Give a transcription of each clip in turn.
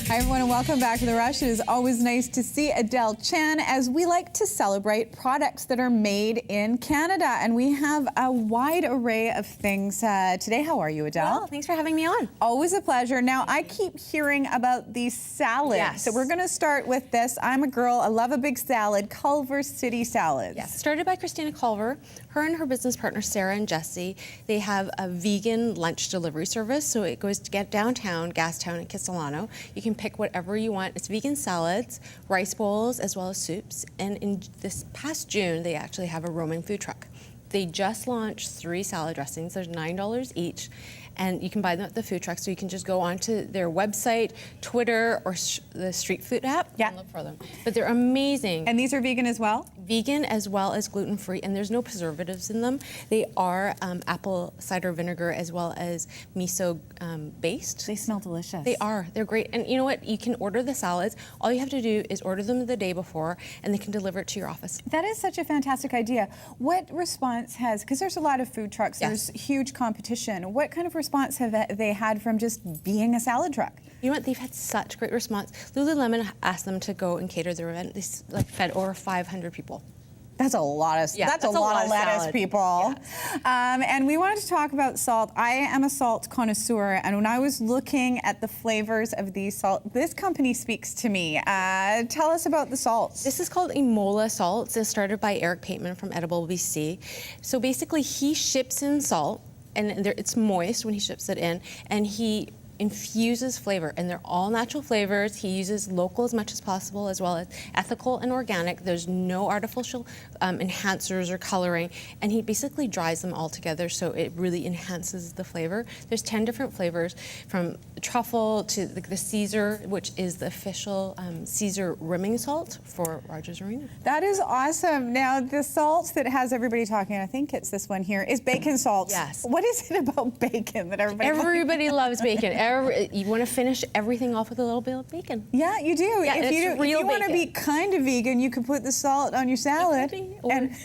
Hi everyone and welcome back to The Rush. It is always nice to see Adele Chan as we like to celebrate products that are made in Canada. And we have a wide array of things today. How are you, Adele? Well, thanks for having me on. Always a pleasure. Now, I keep hearing about these salads. Yes. So we're going to start with this. I'm a girl. I love a big salad. Culver City Salads. Yes, started by Christina Culver. Her and her business partner, Sarah and Jesse, they have a vegan lunch delivery service. So it goes to get downtown, Gastown, and Kitsilano. You can pick whatever you want. It's vegan salads, rice bowls, as well as soups. And in this past June, they actually have a roaming food truck. They just launched 3 salad dressings. There's $9 each. And you can buy them at the food truck, so you can just go onto their website, Twitter, or the Street Food app and look for them. But they're amazing. And these are vegan as well? Vegan as well as gluten-free, and there's no preservatives in them. They are apple cider vinegar as well as miso based. They smell delicious. They are. They're great. And you know what? You can order the salads. All you have to do is order them the day before, and they can deliver it to your office. That is such a fantastic idea. What response has, because there's a lot of food trucks, Yes. there's huge competition. What kind of response have they had from just being a salad truck? You know what? They've had such great response. Lululemon asked them to go and cater their event. They fed over 500 people. That's a lot of that's a lot of lettuce, salad. people. Yes. And we wanted to talk about salt. I am a salt connoisseur, and when I was looking at the flavors of these salt, this company speaks to me. Tell us about the salts. This is called Imola Salts. It's started by Eric Pateman from Edible BC. So basically, he ships in salt, and it's moist when he ships it in, and he infuses flavor, and they're all natural flavors. He uses local as much as possible, as well as ethical and organic. There's no artificial enhancers or coloring, and he basically dries them all together, so it really enhances the flavor. There's 10 different flavors, from truffle to the Caesar, which is the official Caesar rimming salt for Rogers Arena. That is awesome. Now, the salt that has everybody talking, I think it's this one here, is bacon salt. Yes. What is it about bacon that Everybody loves bacon. You want to finish everything off with a little bit of bacon. Yeah, you do. Yeah, if you want to be bacon. kind of vegan, you can put the salt on your salad. And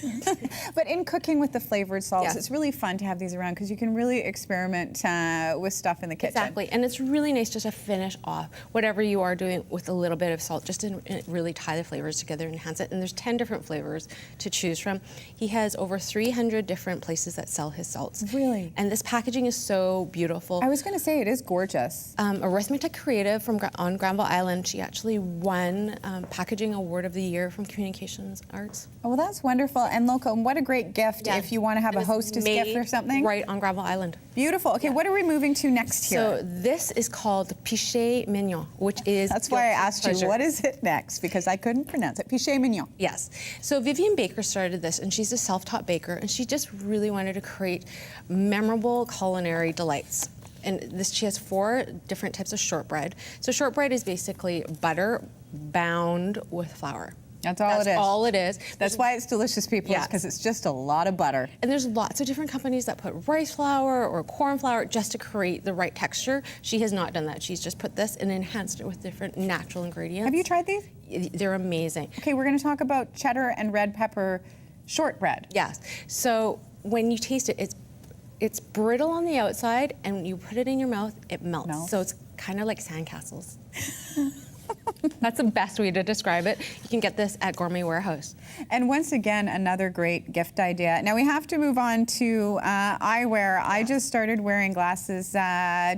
But in cooking with the flavored salts, Yes. it's really fun to have these around because you can really experiment with stuff in the kitchen. Exactly, and it's really nice just to finish off whatever you are doing with a little bit of salt, just to really tie the flavors together and enhance it. And there's 10 different flavors to choose from. He has over 300 different places that sell his salts. Really? And this packaging is so beautiful. I was going to say it is gorgeous. Arithmetic Creative on Granville Island, she actually won Packaging Award of the Year from Communications Arts. Oh, well, that's wonderful and local. And what a great gift if you want to have And a it's hostess gift or something. Right on Granville Island. Beautiful. Okay, what are we moving to next here? So this is called Peche Mignon, which is... That's why I asked you, what is it next? Because I couldn't pronounce it. Peche Mignon. Yes. So Vivian Baker started this, and she's a self-taught baker, and she just really wanted to create memorable culinary delights. And she has 4 different types of shortbread. So shortbread is basically butter bound with flour. That's all it is. That's all it is. That's why it's delicious, people, Yes. because it's just a lot of butter. And there's lots of different companies that put rice flour or corn flour just to create the right texture. She has not done that. She's just put this and enhanced it with different natural ingredients. Have you tried these? They're amazing. Okay, we're going to talk about cheddar and red pepper shortbread. Yes. So when you taste it, it's brittle on the outside, and when you put it in your mouth, it melts. So it's kind of like sandcastles. That's the best way to describe it. You can get this at Gourmet Warehouse. And once again, another great gift idea. Now we have to move on to eyewear. I just started wearing glasses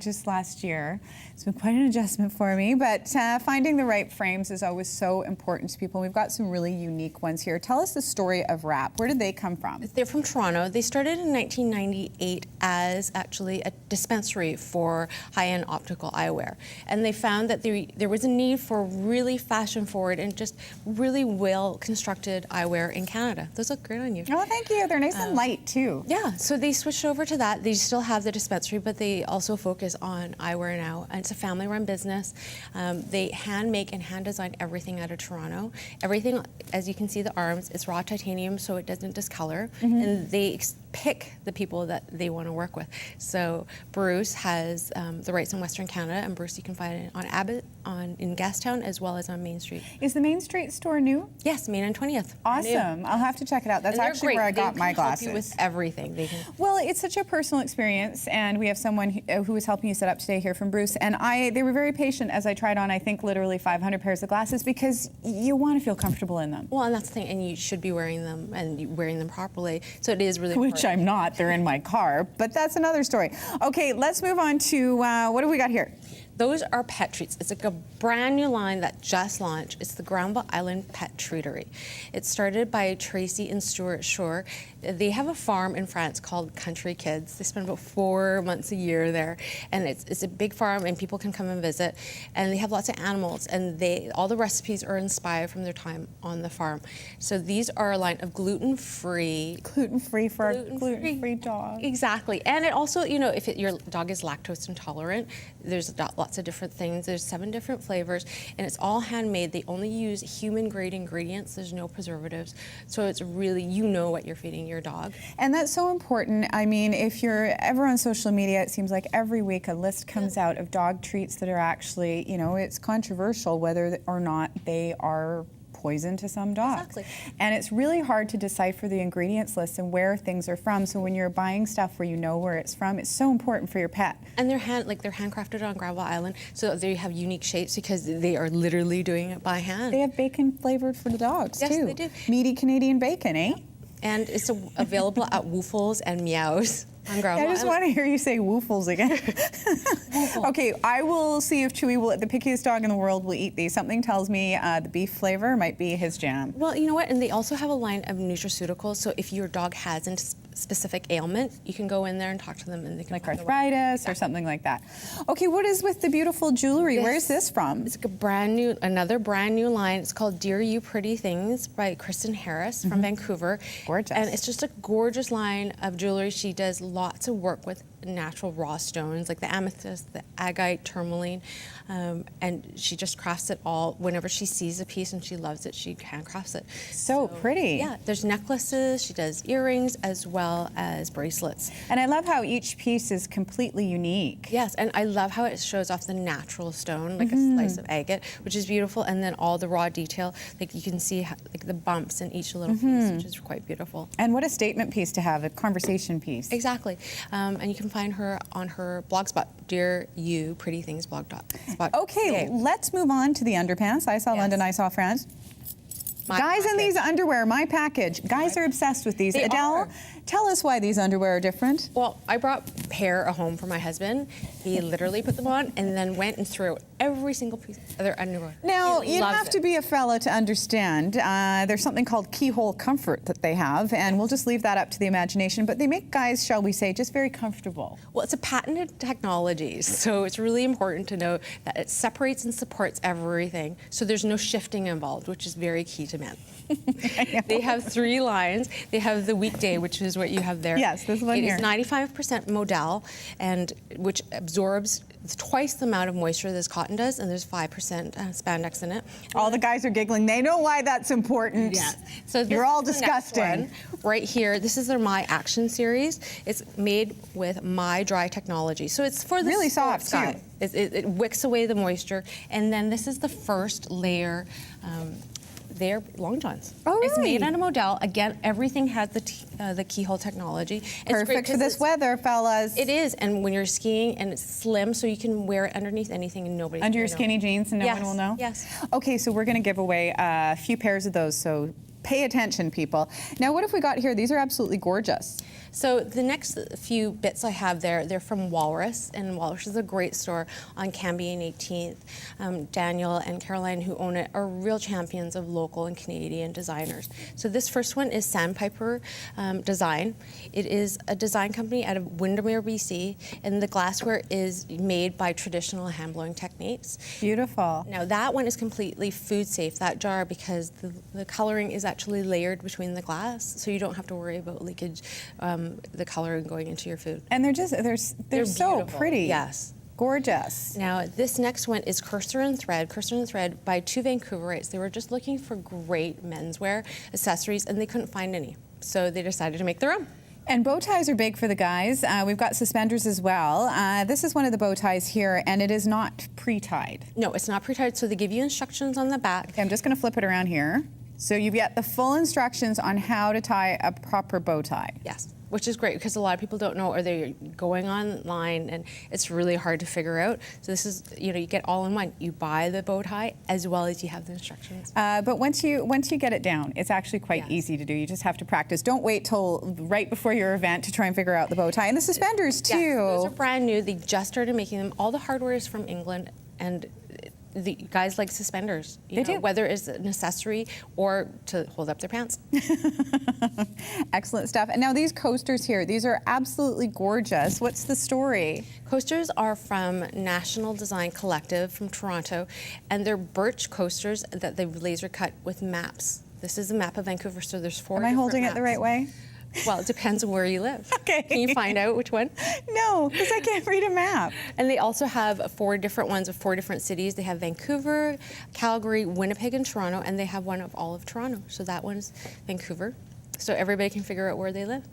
just last year. It's been quite an adjustment for me, but finding the right frames is always so important to people. We've got some really unique ones here. Tell us the story of Rapp. Where did they come from? They're from Toronto. They started in 1998 as actually a dispensary for high-end optical eyewear. And they found that there was a need for really fashion-forward and just really well-constructed eyewear in Canada. Those look great on you. Oh, thank you. They're nice and light, too. Yeah, so they switched over to that. They still have the dispensary, but they also focus on eyewear now. And it's a family-run business. They hand make and hand design everything out of Toronto. Everything, as you can see, the arms, it's raw titanium, so it doesn't discolor. And they pick the people that they want to work with. So Bruce has the rights in Western Canada, and Bruce you can find it on Abbott, in Gastown, as well as on Main Street. Is the Main Street store new? Yes, Main and 20th. Awesome. I'll have to check it out. That's actually where I got my glasses. Help you with everything. They can. Well, it's such a personal experience, and we have someone who was helping you set up today here from Bruce, and they were very patient as I tried on, I think, literally 500 pairs of glasses, because you want to feel comfortable in them. Well, and that's the thing, and you should be wearing them, and wearing them properly. So it is really important. Which I'm not. They're in my car, but that's another story. Okay, let's move on to what have we got here? Those are pet treats. It's like a brand new line that just launched. It's the Granville Island Pet Treatery. It's started by Tracy and Stuart Shore. They have a farm in France called Country Kids. They spend about 4 months a year there, and it's a big farm, and people can come and visit. And they have lots of animals, and all the recipes are inspired from their time on the farm. So these are a line of gluten-free. Gluten-free for a gluten-free dog. Exactly, and it also, if your dog is lactose intolerant, there's lots of different things. There's 7 different flavors, and it's all handmade. They only use human-grade ingredients. There's no preservatives, so it's really, what you're feeding your dog. And that's so important. I mean, if you're ever on social media, it seems like every week a list comes out of dog treats that are actually, it's controversial whether or not they are poison to some dogs. Exactly. And it's really hard to decipher the ingredients list and where things are from. So when you're buying stuff where you know where it's from, it's so important for your pet. And they're handcrafted on Granville Island, so they have unique shapes because they are literally doing it by hand. They have bacon flavored for the dogs too. Yes, they do. Meaty Canadian bacon, eh? And it's available at Woofles and Meows on Granville I just want to hear you say woofles again. Okay, I will see if Chewy, the pickiest dog in the world, will eat these. Something tells me the beef flavor might be his jam. Well, you know what? And they also have a line of nutraceuticals. So if your dog has a specific ailment, you can go in there and talk to them, and they can like arthritis or something like that. Okay, what is with the beautiful jewelry? Where's this from? It's like another brand new line. It's called Dear You Pretty Things by Kristen Harris from Vancouver. Gorgeous. And it's just a gorgeous line of jewelry. She does lots of work with natural raw stones like the amethyst, the agate, tourmaline, and she just crafts it all. Whenever she sees a piece and she loves it, she handcrafts it. So pretty. Yeah, there's necklaces, she does earrings as well as bracelets. And I love how each piece is completely unique. Yes, and I love how it shows off the natural stone, like a slice of agate, which is beautiful, and then all the raw detail, like you can see the bumps in each little piece, which is quite beautiful. And what a statement piece to have, a conversation piece. Exactly, and you can find her on her blog spot, Dear You Pretty Things blog spot. Okay, let's move on to the underpants. I saw London, I saw France. Guys in these underwear, my package. Guys are obsessed with these. They Adele, are. tell us why these underwear are different. Well, I brought a pair home for my husband. He literally put them on and then went and threw every single piece of their underwear. Now, He you'd loves have it. to be a fella to understand. There's something called keyhole comfort that they have, and we'll just leave that up to the imagination. But they make guys, shall we say, just very comfortable. Well, it's a patented technology, so it's really important to know that it separates and supports everything, so there's no shifting involved, which is very key to men. They have 3 lines. They have the weekday, which is what you have there. Yes, this one here. It is 95% modal, and which absorbs twice the amount of moisture this cotton does, and there's 5% spandex in it. All the guys are giggling. They know why that's important. Yeah. So You're all this is the next disgusting. one. Right here, this is their My Action series. It's made with My Dry technology. So it's for the Really sport soft, guy. too. It wicks away the moisture. And then this is the first layer. They're long johns. Oh, It's really? made out of modal. Again, everything has the keyhole technology. It's great Perfect for 'cause this weather, fellas. It is, and when you're skiing, and it's slim, so you can wear it underneath anything, and nobody. Under your will know. skinny jeans and no Yes, one will know? yes. Okay, so we're going to give away a few pairs of those, so pay attention, people. Now, what have we got here? These are absolutely gorgeous. So the next few bits I have there, they're from Walrus, and Walrus is a great store on Cambie and 18th. Daniel and Caroline, who own it, are real champions of local and Canadian designers. So this first one is Sandpiper Design. It is a design company out of Windermere, BC, and the glassware is made by traditional hand-blowing techniques. Beautiful. Now that one is completely food safe, that jar, because the coloring is actually layered between the glass, so you don't have to worry about leakage, the coloring going into your food. And they're so beautiful. pretty. Yes. Gorgeous. Now this next one is Cursor and Thread. Cursor and Thread by 2 Vancouverites. They were just looking for great menswear accessories, and they couldn't find any, so they decided to make their own. And bow ties are big for the guys. We've got suspenders as well. This is one of the bow ties here, and it is not pre-tied. No, it's not pre-tied, so they give you instructions on the back. Okay, I'm just going to flip it around here. So you get the full instructions on how to tie a proper bow tie. Yes, which is great because a lot of people don't know, or they're going online and it's really hard to figure out. So this is, you know, you get all in one. You buy the bow tie as well as you have the instructions. But once you get it down, it's actually quite easy to do. You just have to practice. Don't wait till right before your event to try and figure out the bow tie. And the suspenders too. Yes, those are brand new. They just started making them. All the hardware is from England, and the guys like suspenders, you know, whether it's an accessory or to hold up their pants. Excellent stuff. And now these coasters here, these are absolutely gorgeous. What's the story? Coasters are from National Design Collective from Toronto, and they're birch coasters that they've laser cut with maps. This is a map of Vancouver, so there's 4 different Am I holding maps. it the right way? Well, it depends on where you live. Okay. Can you find out which one? No, because I can't read a map. And they also have 4 different ones of 4 different cities. They have Vancouver, Calgary, Winnipeg, and Toronto, and they have one of all of Toronto. So that one's Vancouver. So everybody can figure out where they live.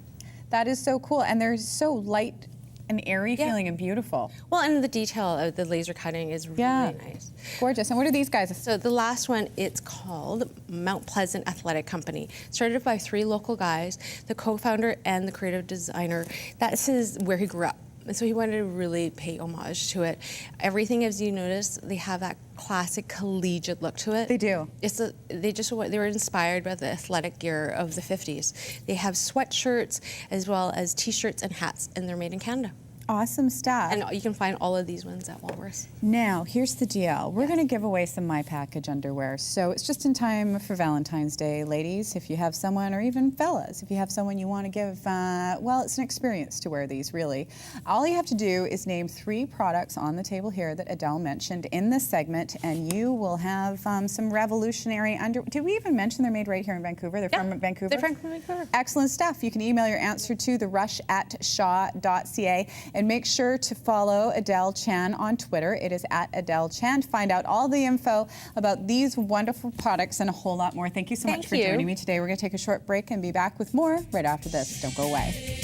That is so cool, and they're so light and airy feeling and beautiful. Well, and the detail of the laser cutting is really nice. Gorgeous. And what are these guys? So the last one, it's called Mount Pleasant Athletic Company. Started by 3 local guys, the co-founder and the creative designer. That's where he grew up. And so he wanted to really pay homage to it. Everything, as you notice, they have that classic collegiate look to it. They do. They were inspired by the athletic gear of the 50s. They have sweatshirts as well as t-shirts and hats, and they're made in Canada. Awesome stuff. And you can find all of these ones at Walrus. Now, here's the deal. We're going to give away some My Package underwear. So it's just in time for Valentine's Day, ladies. If you have someone, or even fellas, if you have someone you want to give, well, it's an experience to wear these, really. All you have to do is name 3 products on the table here that Adele mentioned in this segment, and you will have some revolutionary underwear. Did we even mention they're made right here in Vancouver? They're from Vancouver? They're from Vancouver. Excellent stuff. You can email your answer to therush@shaw.ca. And make sure to follow Adele Chan on Twitter. It is at Adele Chan. Find out all the info about these wonderful products and a whole lot more. Thank you so much for joining me today. We're going to take a short break and be back with more right after this. Don't go away.